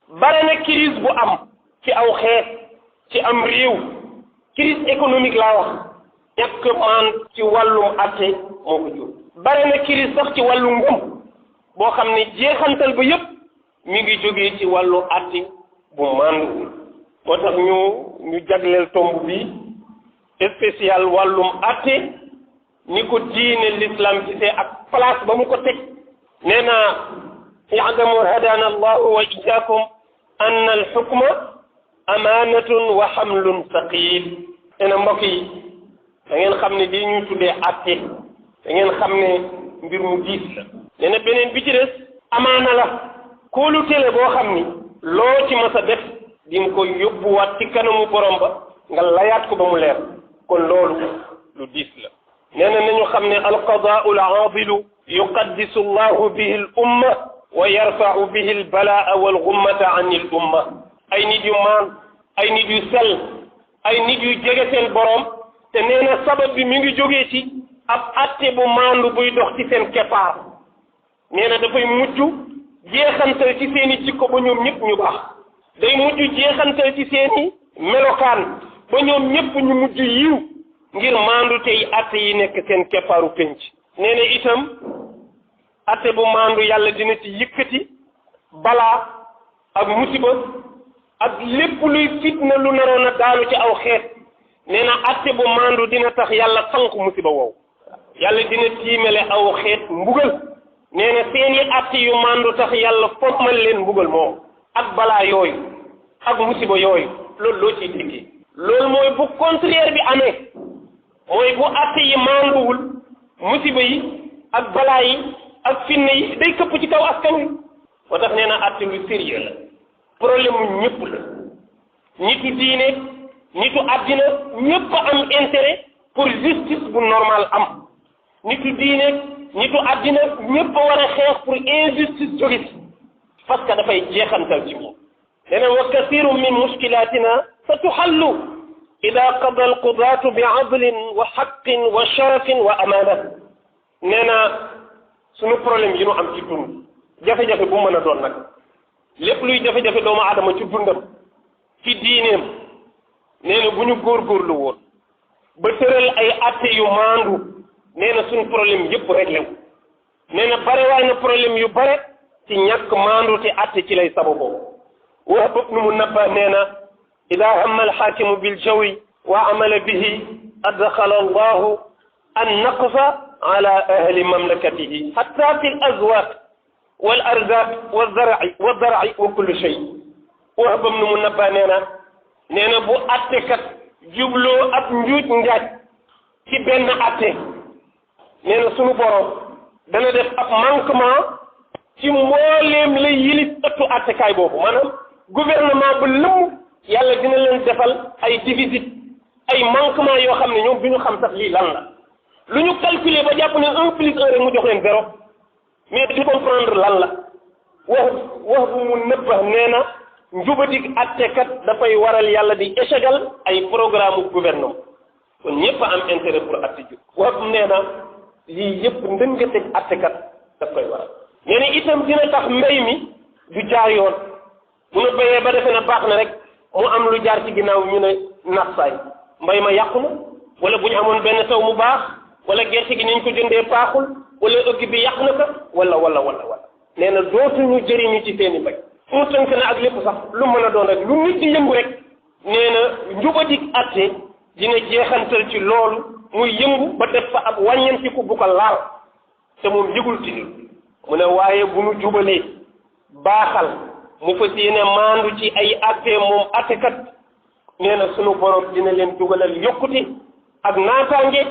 bare na crise bu am ci aw xeet ci am réew crise économique laa wax ñàkk maan ci wàllum atte moo ko jur bare na crise sax ci wàllu ngëm boo xam ne jeexantal ba yépp mi ngi jógee ci wàllu atte bu maanduwul moo tax ñu jagleel tomb bi spécial wàllum atte ni ko diine l'islam gisee ak place ba mu ko teg nee na i'lamu hadana allahu wa iyyakum anna al hukma amaanatun wa hamlun saqil nee na mbokk yi da ngeen xam ne lii ñuy tuddee atte da ngeen xam ne mbir mu diis la nee na beneen bi ci des amaana la kóolute la boo xam ni loo ci mas a def di nga ko yóbbuwaat ci kanamu borom ba nga layaat ko ba mu leer kon loolu lu diis la nee na nañu xam ne alqadaau al aadilu yuqaddisu allahu bihi al umma wa yarfau bihi al balaa wal gummata an al umma ay nit yu maan ay nit yu sell ay nit yu jege seen borom te nee na sabab bi mi ngi jógee ci ab atte bu maandu buy dox ci seen keppaar nee na dafay mujj jeexantal ci seen i jikko ba ñoom ñëpp ñu baax day mujj jeexantal ci seen i melokaan ba ñoom ñëpp ñu mujj yiw ngir maandu tey atte yi nekk seen keppaaru penc nee na itam atte bu maandu yàlla dina ci yëkkati balaa ak musiba ak lépp luy fitna lu naroon a daanu ci aw xeet nee na atte bu maandu dina tax yàlla fanq musiba wow yàlla dina tiimale aw xeet mbugal nee na seeni atte yu maandu tax yàlla fommal leen mbugal moom ak balaa yooyu ak musiba yooyu loolu loo ciy déggee loolu mooy bu contraire bi amee mooy bu atte yi maanduwul musiba yi ak balaa yi ak finne yi day këpp ci kaw askan wi moo tax nee na atte lu sérieux la problème mu ñëpp la nitu diine nitu àddina ñëpp am intérêt pour justice bu normal am nitu diine nitu àddina ñëpp war a xeex pour injustice jóge ci parce que dafay jeexantal ci moom nee na wa kathiru min mushkilatina sa tuxallu ida qada alqudaatu bi adlin wa xaqin wa sharafin wa amaana nee na suñu problème yi ñu am ci dund jafe-jafe bu mën a doon nag lépp luy jafe-jafe doomu aadama ci dundam ci diineem nee na bu ñu góorgóorlu woon ba tëral ay atte yu maandu nee na suñu problème yëpp réglé wu nee na bare waay na problème yu bare ci ñàkk maandu te atte ci lay sababoo Wahb ibn Munabbah nee na ida hamma alxaakimu biljawi wa amala bihi adxala allahu an naqfa ala ahli mamlakatihi hatta fi alazwaq wal arzaq wa zar'i wa kulli shay Wahb ibn Munabbah nee na bu attekat jubloo ab njuuj njaaj ci benn atte nee na sunu borom dana def ab manquement ci mbooleem la yilif ëttu attekaay boobu maanaam gouvernement bu lëmm yàlla dina leen defal ay déficit ay manquement yoo xam ne ñoom du ñu xam sax lii lan la lu ñu calculer ba jàpp ne 1 plus 1 rek mu jox leen 0 mais du comprendre lan la wax bu mu nëbba nee na njubatik attekat dafay waral yàlla di échegal ay programme gouvernement kon ñëpp am intérêt pour atte jub wax nee na lii yëpp ndëngateeg attekat daf koy waral nee na itam dina tax mbéy mi du jaar yoon bu nu béyee ba defe na baax na rek mu am lu jaar ci ginnaaw ñu ne nax saay mbay ma yàqu na wala bu ñu amoon benn taw mu baax wala gerte gi niñ ko jëndee baaxul wala ëgg bi yàq na ko wala nee na dootuñu jëriñu ci seeni mbay mu tënk na ak lépp sax lu mën a doon rek lu nit di yëngu rek nee na njubadik atte dina jeexantal ci loolu muy yëngu ba def fa ab wàññantiku bu ko laal te moom yëgul ci mu ne waaye bu nu jubalee baaxal mu fas yéene maandu ci ay atte moom attekat nee na sunu borom dina leen dugalal yokkute ak naataange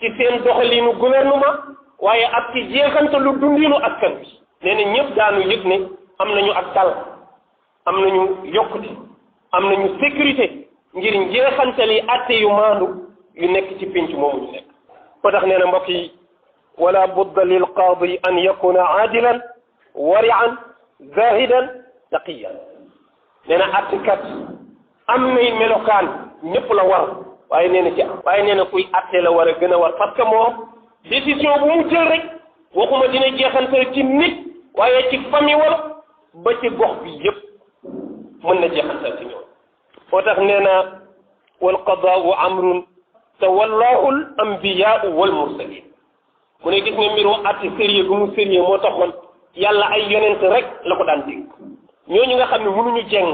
ci seen doxalinu gouvernement waaye ak ci jeexantalu dundinu askan bi nee na ñëpp daanu yëg ne am nañu ak dal am nañu yokkute am nañu sécurité ngir njeexantali atte yu maandu yu nekk ci pénc moomu ñu nekk ko tax nee na mbokk yi wala budda lil qaadi an yakuna aadilan warian zahidan taqiyan nee na attekat am nay melokaan ñëpp la war waaye nee na ci waaye nee na kuy atte la war a gën a war parce que moom décision bu mu jël rek waxuma dina jeexantal ci nit waaye ci famille wala ba ci gox bi yëpp mën na jeexantal ci ñoom moo tax nee na wal qadaau amrun tawallahu al anbiyaau wal mursalin mu ne gis nga mbirum atti sérieux gu mu sérieux moo taxoon yàlla ay yonent rek la ko daan dégg ñooñu nga xam ne mënuñu jeng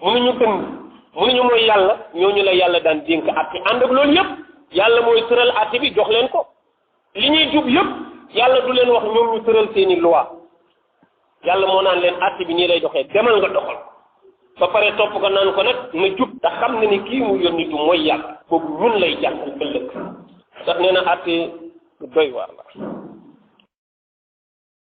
mënuñu dëng mënuñu mooy yàlla ñooñu la yàlla daan dénk atti ànd ak loolu yëpp yàlla mooy tëral atti bi jox leen ko li ñuy jub yëpp yàlla du leen wax ñoom ñu tëral seeni loi yàlla moo naan leen atti bi nii lay doxee demal nga doxal ba pare topp ko naan ko nag na jub te xam ne ni kii mu yónni du mooy yàlla boobu ñun lay jàngal ëllëg ndax nee na atti doy waar la